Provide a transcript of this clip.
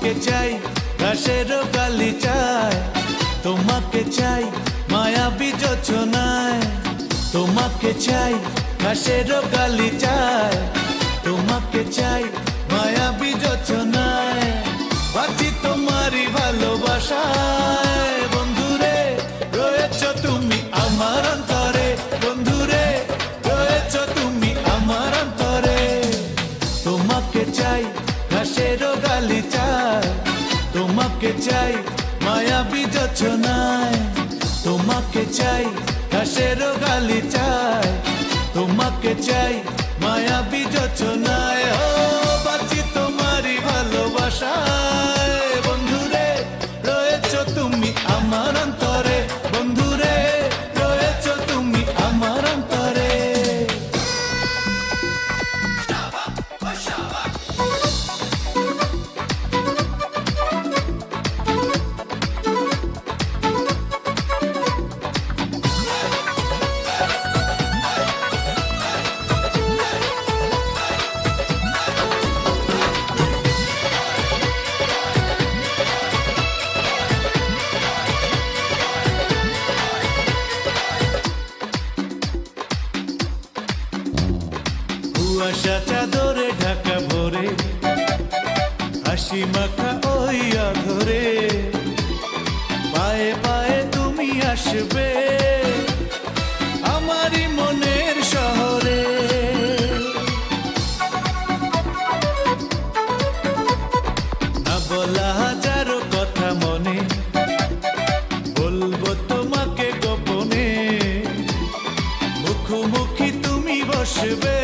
তোমাকে চাই ঘাসের গালিচায়, তোমাকে চাই মায়াবী যোচনায়, তোমাকে চাই ঘাসের গালিচায়, তোমাকে চাই মায়াবী যোচনায়। বাঁচি তোমারই ভালোবাসায় বন্ধুরে, রয়েছ তুমি আমার অন্তরে, বন্ধুরে রয়েছ তুমি আমার অন্তরে। তোমাকে চাই ঘাসের গালিচায়, তোমাকে চাই মায়াবী যোচনায়, তোমাকে চাই ঘাসের গালিচায়, তোমাকে চাই মায়াবী যোচনায়। ও বাঁচি তোমারই ভালোবাসায় বন্ধুরে, রয়েছ তুমি আমার অন্তরে, বন্ধুরে রয়েছ তুমি আমার অন্তরে। কুয়াশা চাদরে ঢাকা ভরে, হাসি মাখা ওই আধরে, পায়ে পায়ে তুমি আসবে আমারই মনের শহরে। না বলা হাজারো কথা মনে, বলবো তোমাকে গোপনে, মুখোমুখি তুমি বসবে।